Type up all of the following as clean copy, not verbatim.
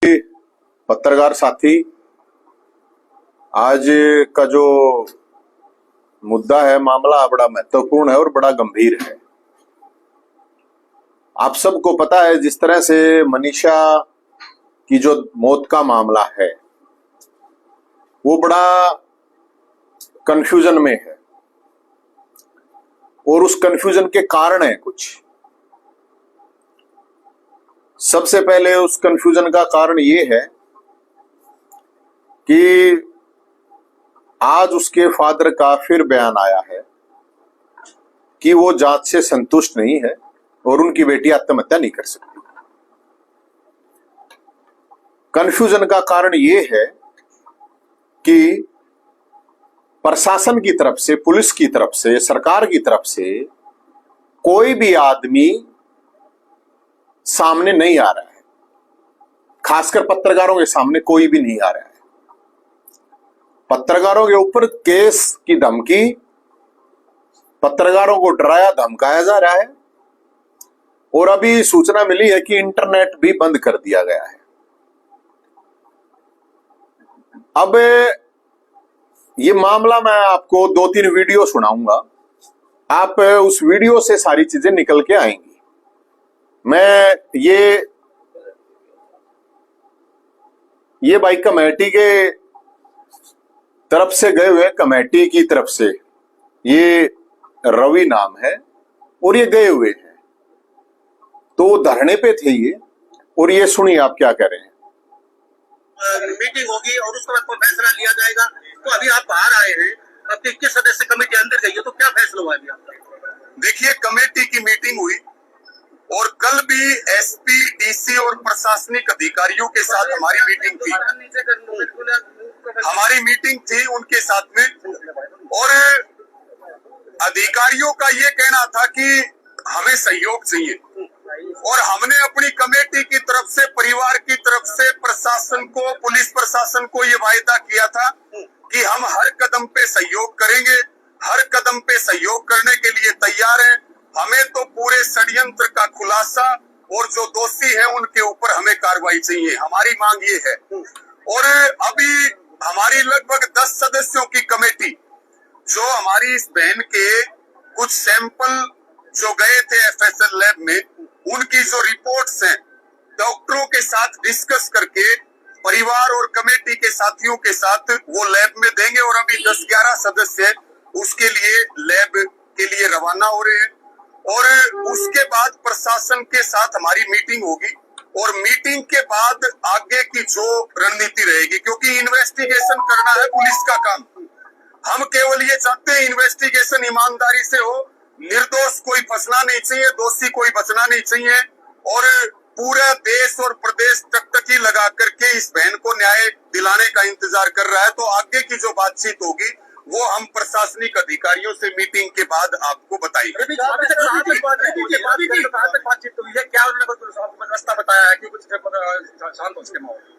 पत्रकार साथी, आज का जो मुद्दा है, मामला बड़ा महत्वपूर्ण है और बड़ा गंभीर है। आप सबको पता है जिस तरह से मनीषा की जो मौत का मामला है वो बड़ा कंफ्यूजन में है और उस कंफ्यूजन के कारण है कुछ। सबसे पहले उस कंफ्यूजन का कारण ये है कि आज उसके फादर का फिर बयान आया है कि वो जांच से संतुष्ट नहीं है और उनकी बेटी आत्महत्या नहीं कर सकती। कंफ्यूजन का कारण ये है कि प्रशासन की तरफ से, पुलिस की तरफ से, सरकार की तरफ से कोई भी आदमी सामने नहीं आ रहा है। खासकर पत्रकारों के सामने कोई भी नहीं आ रहा है। पत्रकारों के ऊपर केस की धमकी, पत्रकारों को डराया धमकाया जा रहा है और अभी सूचना मिली है कि इंटरनेट भी बंद कर दिया गया है। अब ये मामला मैं आपको 2-3 वीडियो सुनाऊंगा, आप उस वीडियो से सारी चीजें निकल के आएंगी। मैं ये भाई कमेटी के तरफ से गए हुए, कमेटी की तरफ से, ये रवि नाम है और ये गए हुए हैं, तो धरने पे थे ये। और ये सुनिए आप क्या कह रहे हैं। मीटिंग होगी और उसके बाद कोई फैसला लिया जाएगा। तो अभी आप बाहर आए हैं, अब 21 सदस्य कमेटी अंदर गई है, तो क्या फैसला हुआ अभी आपका? देखिए, कमेटी की मीटिंग हुई और कल भी एसपी, डीसी और प्रशासनिक अधिकारियों के साथ हमारी मीटिंग थी। उनके साथ में, और अधिकारियों का ये कहना था कि हमें सहयोग चाहिए और हमने अपनी कमेटी की तरफ से, परिवार की तरफ से प्रशासन को, पुलिस प्रशासन को ये वायदा किया था कि हम हर कदम पे सहयोग करेंगे, हर कदम पे सहयोग करने के लिए तैयार हैं। हमें तो पूरे षड्यंत्र का खुलासा और जो दोषी हैं उनके ऊपर हमें कार्रवाई चाहिए, हमारी मांग ये है। और अभी हमारी लगभग 10 सदस्यों की कमेटी, जो हमारी इस बहन के कुछ सैंपल जो गए थे एफएसएल लैब में, उनकी जो रिपोर्ट्स हैं, डॉक्टरों के साथ डिस्कस करके परिवार और कमेटी के साथियों के साथ वो लैब में देंगे। और अभी 10-11 सदस्य उसके लिए लैब के लिए रवाना हो रहे हैं और उसके बाद प्रशासन के साथ हमारी मीटिंग होगी और मीटिंग के बाद आगे की जो रणनीति रहेगी, क्योंकि इन्वेस्टिगेशन करना है पुलिस का काम। हम केवल ये चाहते हैं इन्वेस्टिगेशन ईमानदारी से हो, निर्दोष कोई फंसना नहीं चाहिए, दोषी कोई बचना नहीं चाहिए। और पूरा देश और प्रदेश टकटकी लगा करके इस बहन को न्याय दिलाने का इंतजार कर रहा है। तो आगे की जो बातचीत होगी वो हम प्रशासनिक अधिकारियों से मीटिंग के बाद आपको बताएंगे।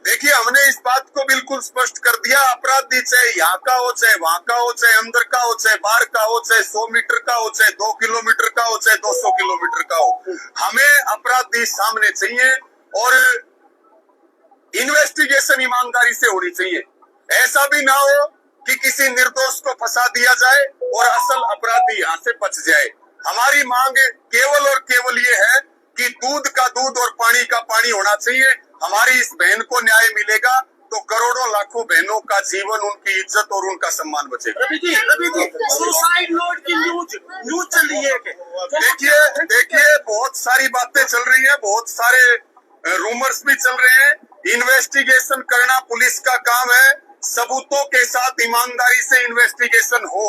देखिए, हमने इस बात को बिल्कुल स्पष्ट कर दिया, अपराधी चाहे यहाँ का हो, चाहे वहाँ का हो, चाहे अंदर का हो, चाहे बाहर का हो, चाहे 100 मीटर का हो, चाहे 2 किलोमीटर का हो, चाहे 200 किलोमीटर का हो, हमें अपराधी सामने चाहिए और इन्वेस्टिगेशन ईमानदारी से होनी चाहिए। ऐसा भी ना हो कि किसी निर्दोष को फंसा दिया जाए और असल अपराधी यहाँ से बच जाए। हमारी मांग केवल और केवल ये है कि दूध का दूध और पानी का पानी होना चाहिए। हमारी इस बहन को न्याय मिलेगा तो करोड़ों लाखों बहनों का जीवन, उनकी इज्जत और उनका सम्मान बचेगा। सुसाइड नोट की न्यूज चल रही है। देखिए, बहुत सारी बातें चल रही है, बहुत सारे रूमर्स भी चल रहे हैं। इन्वेस्टिगेशन करना पुलिस का काम है, सबूतों के साथ ईमानदारी से इन्वेस्टिगेशन हो।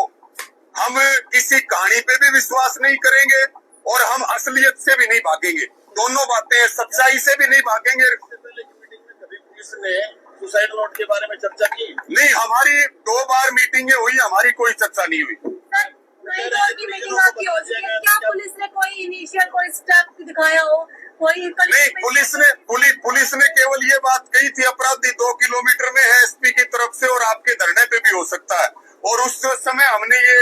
हम किसी कहानी पे भी विश्वास नहीं करेंगे और हम असलियत से भी नहीं भागेंगे। दोनों बातें, सच्चाई से भी नहीं भागेंगे। पुलिस ने सुसाइड नोट के बारे में चर्चा की नहीं, हमारी 2 बार मीटिंगें हुई, हमारी कोई चर्चा नहीं हुई। क्या पुलिस ने कोई इनिशियल कोई स्टेप दिखाया हो? नहीं, पुलिस ने केवल ये बात कही थी, अपराधी 2 किलोमीटर में है एसपी की तरफ से और आपके धरने पे भी हो सकता है। और उस समय हमने ये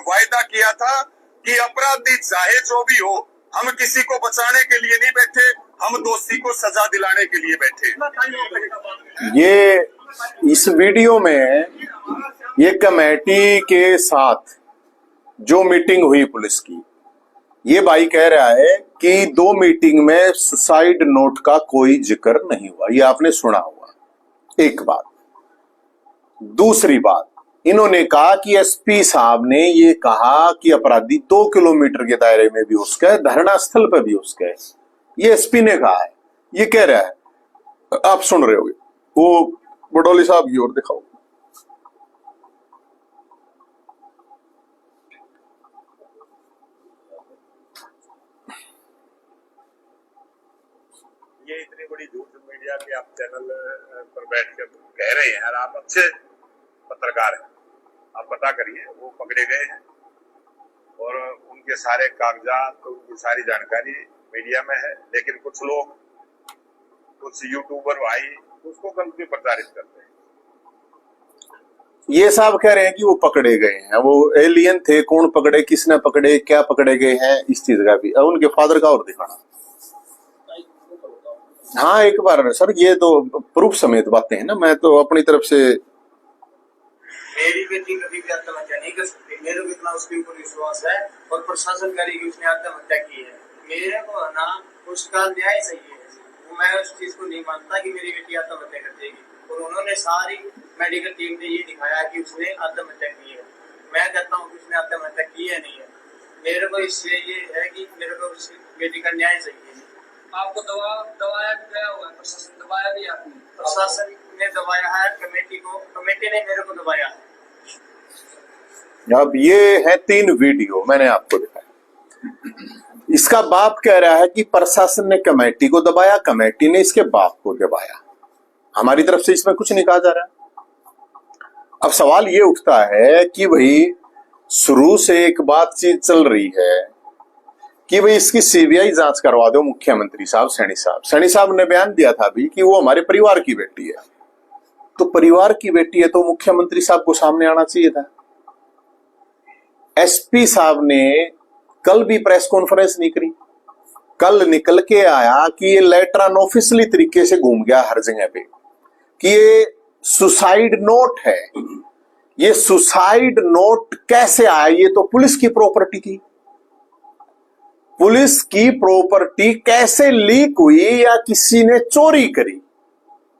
वायदा किया था कि अपराधी चाहे जो भी हो, हम किसी को बचाने के लिए नहीं बैठे, हम दोषी को सजा दिलाने के लिए बैठे हैं। ये इस वीडियो में ये कमेटी के साथ जो मीटिंग हुई पुलिस की, ये भाई कह रहा है कि 2 मीटिंग में सुसाइड नोट का कोई जिक्र नहीं हुआ। ये आपने सुना हुआ, एक बात। दूसरी बात, इन्होंने कहा कि एसपी साहब ने ये कहा कि अपराधी 2 किलोमीटर के दायरे में भी उसका है, धरना स्थल पर भी उसका है। ये एसपी ने कहा है, ये कह रहा है। आप सुन रहे होगे। वो बडोली साहब की ओर दिखाओ। ये इतनी बड़ी झूठ मीडिया के आप चैनल पर बैठ कर कह रहे हैं, और आप अच्छे पत्रकार हैं, आप पता करिए वो पकड़े गए हैं और उनके सारे कागजात, उनकी सारी जानकारी मीडिया में है। लेकिन कुछ लोग, कुछ यूट्यूबर भाई उसको गलत भी प्रचारित करते हैं। ये साहब कह रहे हैं कि वो पकड़े गए हैं, वो एलियन थे, कौन पकड़े, किसने पकड़े, क्या पकड़े गए हैं, इस चीज का भी। अब उनके फादर का और दिखाना। हाँ एक बार सर, ये तो प्रूफ समेत बातें हैं ना, मैं तो अपनी तरफ से। मेरी बेटी कभी भी आत्महत्या नहीं कर सकती, मेरे को इतना उसके ऊपर विश्वास है और प्रशासन करेगी उसने आत्महत्या की है। मेरे को है ना उसका न्याय चाहिए। मैं उस चीज को नहीं मानता कि मेरी बेटी आत्महत्या कर देगी, और उन्होंने सारी मेडिकल टीम ने ये दिखाया कि उसने आत्महत्या की है। मैं कहता हूँ कि उसने आत्महत्या की है नहीं है। मेरे को इससे ये है कि मेरे को उस बेटी का न्याय चाहिए। आपको दबाया भी गया हुआ है, प्रशासन दबाया भी आपने? प्रशासन ने दबाया है, कमेटी ने मेरे को दबाया है। अब ये है 3 वीडियो मैंने आपको दिखाया। इसका बाप कह रहा है कि प्रशासन ने कमेटी को दबाया, कमेटी ने इसके बाप को दबाया। हमारी तरफ से इसमें कुछ नहीं कहा जा रहा। अब सवाल ये उठता है कि भाई शुरू से एक बातचीत चल रही है कि भाई इसकी सीबीआई जांच करवा दो। मुख्यमंत्री साहब, सैनी साहब ने बयान दिया था अभी कि वो हमारे परिवार की बेटी है। तो परिवार की बेटी है तो मुख्यमंत्री साहब को सामने आना चाहिए था। एसपी साहब ने कल भी प्रेस कॉन्फ्रेंस नहीं करी। कल निकल के आया कि ये लेटर अनऑफिशियली तरीके से घूम गया हर जगह पे कि ये सुसाइड नोट है। ये सुसाइड नोट कैसे आया? ये तो पुलिस की प्रॉपर्टी थी। पुलिस की प्रॉपर्टी कैसे लीक हुई या किसी ने चोरी करी?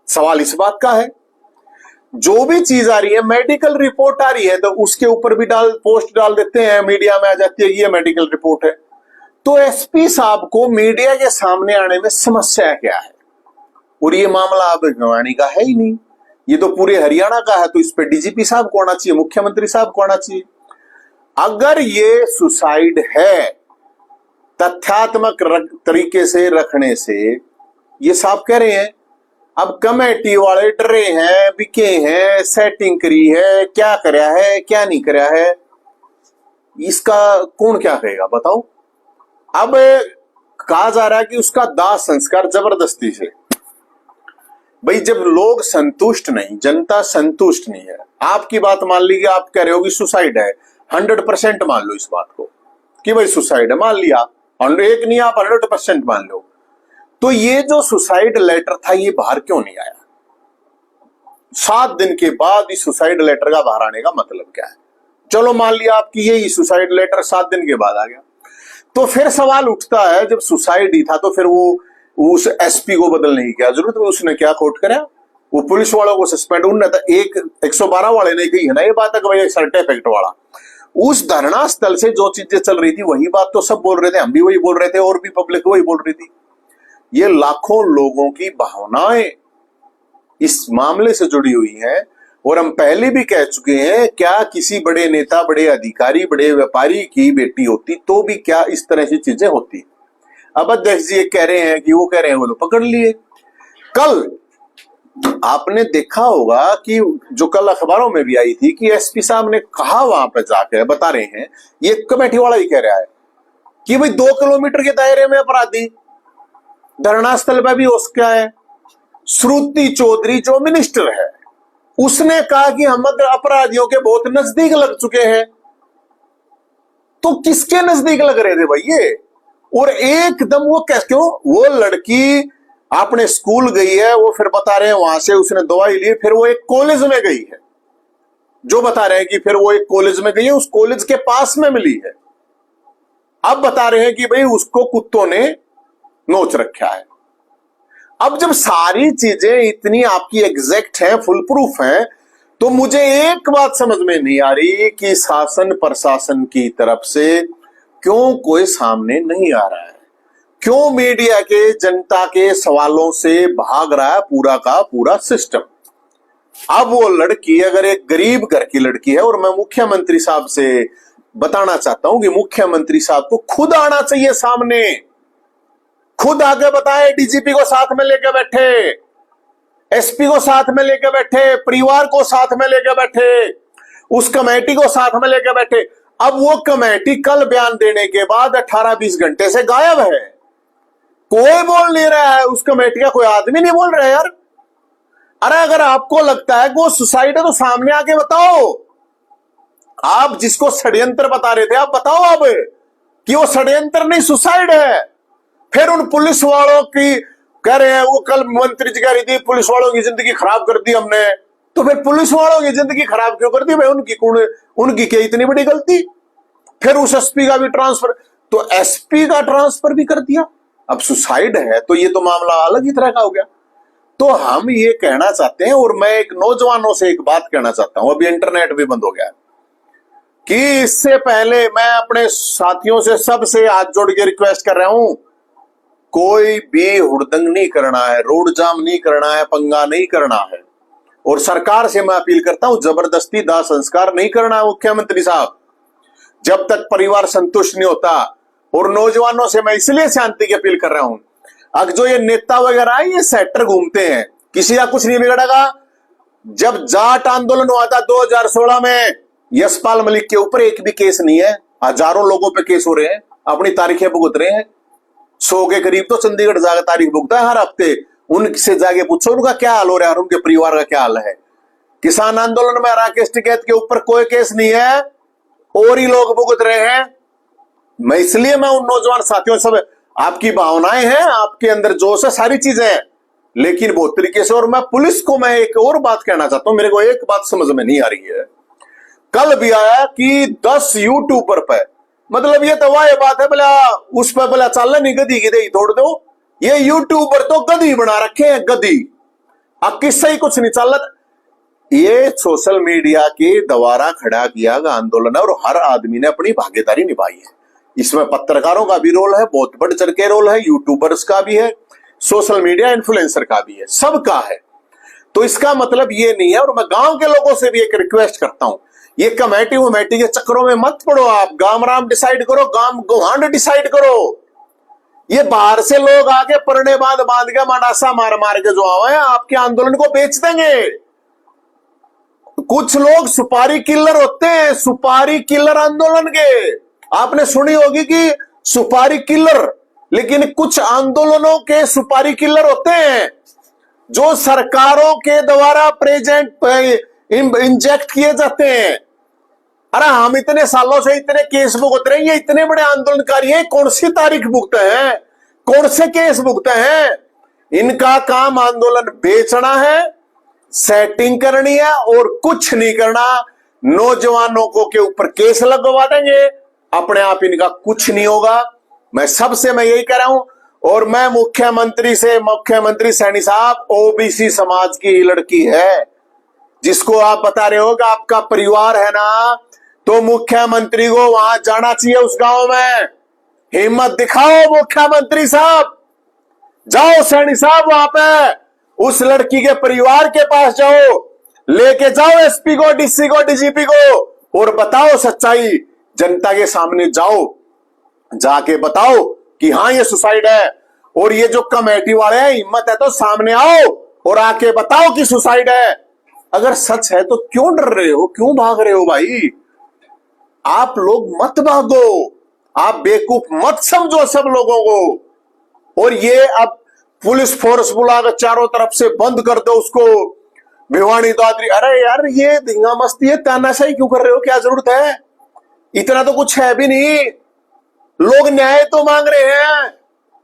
सवाल इस बात का है। जो भी चीज आ रही है, मेडिकल रिपोर्ट आ रही है तो उसके ऊपर भी पोस्ट डाल देते हैं, मीडिया में आ जाती है ये मेडिकल रिपोर्ट है। तो एसपी साहब को मीडिया के सामने आने में समस्या क्या है? और ये मामला अब भिवानी का है ही नहीं, ये तो पूरे हरियाणा का है। तो इस पे डीजीपी साहब को आना चाहिए, मुख्यमंत्री साहब को आना चाहिए। अगर ये सुसाइड है तथ्यात्मक तरीके से रखने से, ये साहब कह रहे हैं अब कमेटी वाले डरे हैं, बिके हैं, सेटिंग करी है, क्या करया है क्या नहीं करया है, इसका कौन क्या कहेगा बताओ। अब कहा जा रहा है कि उसका दाह संस्कार जबरदस्ती से। भाई जब लोग संतुष्ट नहीं, जनता संतुष्ट नहीं है, आपकी बात मान लीजिए, आप कह रहे हो कि सुसाइड है, 100% मान लो इस बात को कि भाई सुसाइड है, मान लिया, एक नहीं आप 100% मान लो। तो ये जो सुसाइड लेटर था ये बाहर क्यों नहीं आया? 7 दिन के बाद इस सुसाइड लेटर का बाहर आने का मतलब क्या है? चलो मान लिया आपकी ये सुसाइड लेटर 7 दिन के बाद आ गया, तो फिर सवाल उठता है जब सुसाइड ही था तो फिर वो उस एसपी को बदलने की क्या जरूरत है? उसने क्या कोर्ट कराया? वो पुलिस वालों को सस्पेंड उन्होंने था, 112 वाले ने कही है ना ये बात है कि भाई सर्टिफिकेट वाला। उस धरना स्थल से जो चीजें चल रही थी वही बात तो सब बोल रहे थे, हम भी वही बोल रहे थे और भी पब्लिक वही बोल रही थी। ये लाखों लोगों की भावनाएं इस मामले से जुड़ी हुई हैं और हम पहले भी कह चुके हैं, क्या किसी बड़े नेता, बड़े अधिकारी, बड़े व्यापारी की बेटी होती तो भी क्या इस तरह की चीजें होती? अब अध्यक्ष जी कह रहे हैं कि वो कह रहे हैं वो लोग पकड़ लिए। कल आपने देखा होगा कि जो कल अखबारों में भी आई थी कि एसपी साहब ने कहा, वहां पर जाकर बता रहे हैं, ये कमेटी वाला ही कह रहा है कि भाई 2 किलोमीटर के दायरे में अपराधी, धरना स्थल पर भी उसका है। श्रुति चौधरी जो मिनिस्टर है उसने कहा कि हम अपराधियों के बहुत नजदीक लग चुके हैं। तो किसके नजदीक लग रहे थे भाई? ये और एकदम वो कैसे, क्यों वो लड़की आपने स्कूल गई है, वो फिर बता रहे हैं वहां से उसने दवाई ली, फिर वो एक कॉलेज में गई है, जो बता रहे हैं कि फिर वो एक कॉलेज में गई है, उस कॉलेज के पास में मिली है। अब बता रहे हैं कि भाई उसको कुत्तों ने नोच रखा है। अब जब सारी चीजें इतनी आपकी एग्जैक्ट हैं, फुल प्रूफ हैं, तो मुझे एक बात समझ में नहीं आ रही कि शासन प्रशासन की तरफ से क्यों कोई सामने नहीं आ रहा है, क्यों मीडिया के जनता के सवालों से भाग रहा है पूरा का पूरा सिस्टम। अब वो लड़की अगर एक गरीब घर की लड़की है, और मैं मुख्यमंत्री साहब से बताना चाहता हूं कि मुख्यमंत्री साहब को खुद आना चाहिए सामने, खुद आगे बताए, डीजीपी को साथ में लेकर बैठे, एसपी को साथ में लेकर बैठे, परिवार को साथ में लेकर बैठे, उस कमेटी को साथ में लेकर बैठे। अब वो कमेटी कल बयान देने के बाद 18-20 घंटे से गायब है, कोई बोल नहीं रहा है, उस कमेटी का कोई आदमी नहीं बोल रहा है यार। अरे अगर आपको लगता है कि वो सुसाइड है तो सामने आके बताओ। आप जिसको षड्यंत्र बता रहे थे, आप बताओ अब कि वो षड्यंत्र नहीं, सुसाइड है। फिर उन पुलिस वालों की कह रहे हैं, वो कल मंत्री जी कह रही थी पुलिस वालों की जिंदगी खराब कर दी हमने, तो फिर पुलिस वालों की जिंदगी खराब क्यों कर दी भाई? उनकी क्या इतनी बड़ी गलती? फिर उस एसपी का भी ट्रांसफर, तो एसपी का ट्रांसफर भी कर दिया। अब सुसाइड है तो ये तो मामला अलग ही तरह का हो गया। तो हम ये कहना चाहते हैं, और मैं एक नौजवानों से एक बात कहना चाहता हूं, अभी इंटरनेट भी बंद हो गया है, कि इससे पहले मैं अपने साथियों से सबसे हाथ जोड़ के रिक्वेस्ट कर रहा हूं, कोई भी हुड़दंग नहीं करना है, रोड जाम नहीं करना है, पंगा नहीं करना है। और सरकार से मैं अपील करता हूं, जबरदस्ती दाह संस्कार नहीं करना है मुख्यमंत्री साहब, जब तक परिवार संतुष्ट नहीं होता। और नौजवानों से मैं इसलिए शांति की अपील कर रहा हूं, अब जो ये नेता वगैरह ये सेक्टर घूमते हैं, किसी का कुछ नहीं बिगड़ेगा। जब जाट आंदोलन हुआ था 2016 में, यशपाल मलिक के ऊपर एक भी केस नहीं है, हजारों लोगों पे केस हो रहे हैं, अपनी तारीखें भुगत रहे हैं। 100 के करीब तो चंडीगढ़ जाकर तारीख भुगता है हर हफ्ते। उनसे जाके पूछो उनका क्या हाल हो रहा है और उनके परिवार का क्या हाल है। किसान आंदोलन में राकेश टिकैत के ऊपर कोई केस नहीं है, और ही लोग भुगत रहे हैं। मैं इसलिए मैं उन नौजवान साथियों, सब आपकी भावनाएं हैं, आपके अंदर जोश है, सारी चीजें हैं, लेकिन बहुत तरीके से। और मैं पुलिस को मैं एक और बात कहना चाहता हूं, मेरे को एक बात समझ में नहीं आ रही है। कल भी आया कि 10 यूट्यूबर पे, मतलब ये तो वाह बात है, बोला उस पर बोला चल नहीं, गधी की दही तोड़ दो। ये यूट्यूबर तो गधी बना रखे हैं, गधी। अब किससे ही कुछ नहीं चल रहा। ये सोशल मीडिया के द्वारा खड़ा किया गया आंदोलन है, और हर आदमी ने अपनी भागीदारी निभाई है। इसमें पत्रकारों का भी रोल है, बहुत बढ़ चढ़ के रोल है, यूट्यूबर्स का भी है, सोशल मीडिया इन्फ्लुएंसर का भी है, सबका है। तो इसका मतलब ये नहीं है। और मैं गांव के लोगों से भी एक रिक्वेस्ट करता हूं, ये कमेटी वमेटी के चक्करों में मत पड़ो। आप गांव राम डिसाइड करो, गांव गुहांड डिसाइड करो। ये बाहर से लोग आके परने बांध के मनासा मार मार के जो आए हैं, आपके आंदोलन को बेच देंगे। कुछ लोग सुपारी किलर होते हैं, सुपारी किलर आंदोलन के, आपने सुनी होगी कि सुपारी किलर, लेकिन कुछ आंदोलनों के सुपारी किलर होते हैं जो सरकारों के द्वारा प्रेजेंट इंजेक्ट किए जाते हैं। अरे हम इतने सालों से इतने केस भुगत रहे हैं, ये इतने बड़े आंदोलनकारी हैं, कौन सी तारीख भुगते हैं, कौन से केस भुगते हैं? इनका काम आंदोलन बेचना है, सेटिंग करनी है, और कुछ नहीं करना। नौजवानों को के ऊपर केस लगवा देंगे, अपने आप इनका कुछ नहीं होगा। मैं सबसे मैं यही कह रहा हूं। और मैं मुख्यमंत्री से, मुख्यमंत्री सैनी साहब ओबीसी समाज की लड़की है, जिसको आप बता रहे हो कि आपका परिवार है ना, तो मुख्यमंत्री को वहां जाना चाहिए, उस गांव में हिम्मत दिखाओ। मुख्यमंत्री साहब जाओ, सैनी साहब वहां पे उस लड़की के परिवार के पास जाओ, लेके जाओ एसपी को, डीसी को, डीजीपी को, और बताओ सच्चाई, जनता के सामने जाओ, जाके बताओ कि हाँ ये सुसाइड है। और ये जो कमेटी वाले हैं, हिम्मत है तो सामने आओ और आके बताओ कि सुसाइड है। अगर सच है तो क्यों डर रहे हो, क्यों भाग रहे हो भाई? आप लोग मत भागो, आप बेवकूफ मत समझो सब लोगों को। और ये अब पुलिस फोर्स बुलाकर चारों तरफ से बंद कर दो उसको, भिवानी दादरी। अरे यार ये धींगा मस्ती है, तानाशाही क्यों कर रहे हो? क्या जरूरत है? इतना तो कुछ है भी नहीं। लोग न्याय तो मांग रहे हैं,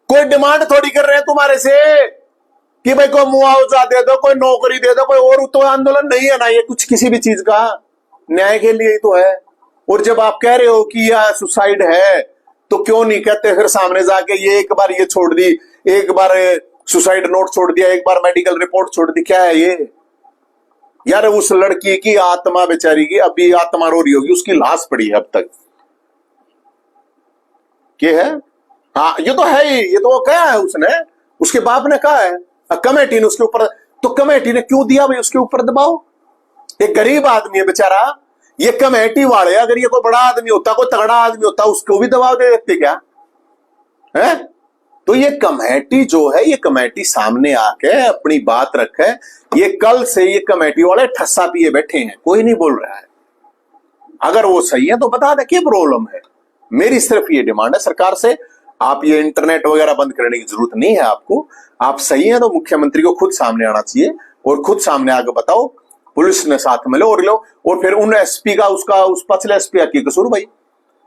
कोई डिमांड थोड़ी कर रहे हैं तुम्हारे से कि भाई कोई मुआवजा दे दो, कोई नौकरी दे दो, कोई और तो आंदोलन नहीं है ना ये कुछ किसी भी चीज का, न्याय के लिए ही तो है। और जब आप कह रहे हो कि यह सुसाइड है तो क्यों नहीं कहते फिर सामने जाके ये एक बार ये छोड़ दी, एक बार सुसाइड नोट छोड़ दिया, एक बार मेडिकल रिपोर्ट छोड़ दी, क्या है ये यार? उस लड़की की आत्मा बेचारी की अभी आत्मा रो रही होगी, उसकी लाश पड़ी है अब तक, ये है। हाँ ये तो है ही, ये तो क्या है उसने, उसके बाप ने कहा है, कमेटी ने उसके ऊपर, तो कमेटी ने क्यों दिया भाई उसके ऊपर दबाव? एक गरीब आदमी है बेचारा, ये कमेटी वाले, अगर ये कोई बड़ा आदमी होता, कोई तगड़ा आदमी होता, उसको भी दबाव दे देते क्या है? तो ये कमेटी जो है, ये कमेटी सामने आके अपनी बात रखे। ये कल से ये कमेटी वाले ठस्सा पिए बैठे हैं, कोई नहीं बोल रहा है। अगर वो सही है तो बता दे क्या प्रॉब्लम है। मेरी सिर्फ ये डिमांड है सरकार से, आप ये इंटरनेट वगैरह बंद करने की जरूरत नहीं है आपको। आप सही है तो मुख्यमंत्री को खुद सामने आना चाहिए और खुद सामने आके बताओ, पुलिस ने साथ में लो और लो, और फिर उन एसपी का उसका उस पछले एसपी का क्या कसूर भाई?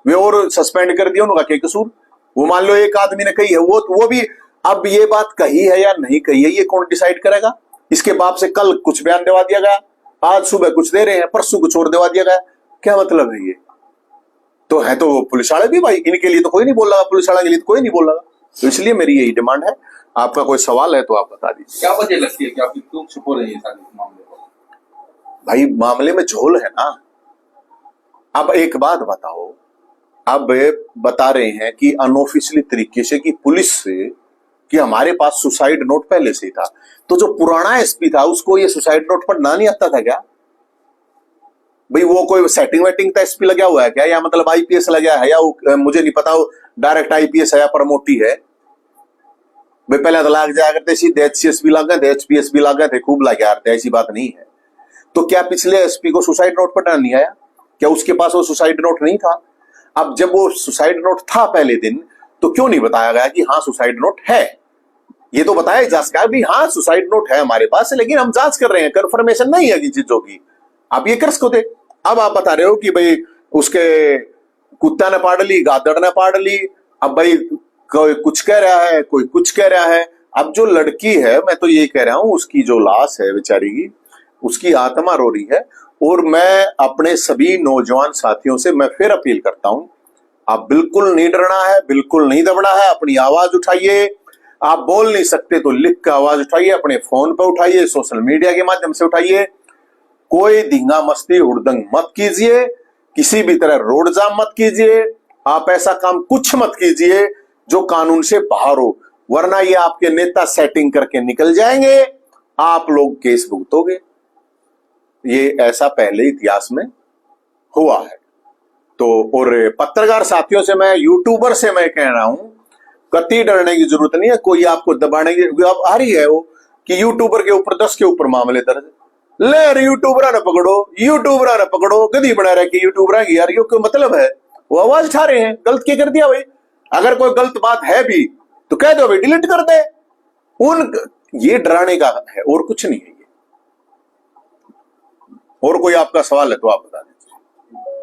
वे और सस्पेंड कर दिया, उनका क्या कसूर? वो मान लो एक आदमी ने कही है, वो भी अब ये बात कही है या नहीं कही है ये कौन डिसाइड करेगा? इसके बाप से कल कुछ बयान दिलवा दिया गया, आज सुबह कुछ दे रहे हैं, परसों कुछ और दिलवा दिया गया, क्या मतलब है ये? तो है तो पुलिस वाले भी भाई, इनके लिए तो कोई नहीं बोल रहा, पुलिस वाले के लिए तो कोई नहीं बोल रहा। तो इसलिए मेरी यही डिमांड है। आपका कोई सवाल है तो आप बता दीजिए। क्या वजह लगती है कि आप क्यों छुप रहे हैं सारे मामले को? भाई मामले में झोल है ना। अब एक बात बताओ, अब बता रहे हैं कि अनऑफिशियली तरीके से कि पुलिस से कि हमारे पास सुसाइड नोट पहले से ही था, तो जो पुराना एसपी था उसको ये सुसाइड नोट पढ़ना नहीं आता था क्या भाई? वो कोई सेटिंग वेटिंग का एसपी लगा हुआ है क्या, या मतलब आईपीएस लगा है, या मुझे नहीं पता डायरेक्ट आईपीएस है या प्रमोटी है भाई? पहले तो लाग जाया करते सीधे एचसीएस भी लाग गए थे, एचपीएस भी लाग गए थे, खूब लाग गए थे, ऐसी बात नहीं है। तो क्या पिछले एसपी को सुसाइड नोट पढ़ना नहीं आया? क्या उसके पास वो सुसाइड नोट नहीं था? अब जब वो सुसाइड नोट था पहले दिन, तो क्यों नहीं बताया गया कि हाँ सुसाइड नोट है? ये तो बताया जा सकता है भी हाँ सुसाइड नोट है हमारे पास, लेकिन हम जांच कर रहे हैं, कंफर्मेशन नहीं है कि चीजों की। आप ये कर सकते। अब आप बता रहे हो कि भाई उसके कुत्ता ने पाड़ ली, गादड़ ने पाड़ ली, अब भाई कोई कुछ कह रहा है, कोई कुछ कह रहा है। अब जो लड़की है, मैं तो यही कह रहा हूं, उसकी जो लाश है बेचारी की, उसकी आत्मा रो रही है। और मैं अपने सभी नौजवान साथियों से मैं फिर अपील करता हूं, आप बिल्कुल नहीं डरना है, बिल्कुल नहीं दबना है, अपनी आवाज उठाइए। आप बोल नहीं सकते तो लिख कर आवाज उठाइए, अपने फोन पे उठाइए, सोशल मीडिया के माध्यम से उठाइए। कोई धींगा मस्ती हुड़दंग मत कीजिए, किसी भी तरह रोड जाम मत कीजिए, आप ऐसा काम कुछ मत कीजिए जो कानून से बाहर हो, वरना ये आपके नेता सेटिंग करके निकल जाएंगे, आप लोग केस भुगतोगे। ये ऐसा पहले इतिहास में हुआ है। तो और पत्रकार साथियों से मैं, यूट्यूबर से मैं कह रहा हूं, कतई डरने की जरूरत नहीं है। कोई आपको दबाने की अब आ रही है वो कि यूट्यूबर के ऊपर 10 के ऊपर मामले दर्ज, ले यूट्यूबर ने पकड़ो, यूट्यूबर ने पकड़ो, गधी बना रहे कि यूट्यूबर की यार ये क्यों मतलब है? वो आवाज उठा रहे हैं, गलत क्या कर दिया भाई? अगर कोई गलत बात है भी तो कह दो भाई, डिलीट कर दे। उन ये डराने का है और कुछ नहीं है। और कोई आपका सवाल है तो आप बता दें।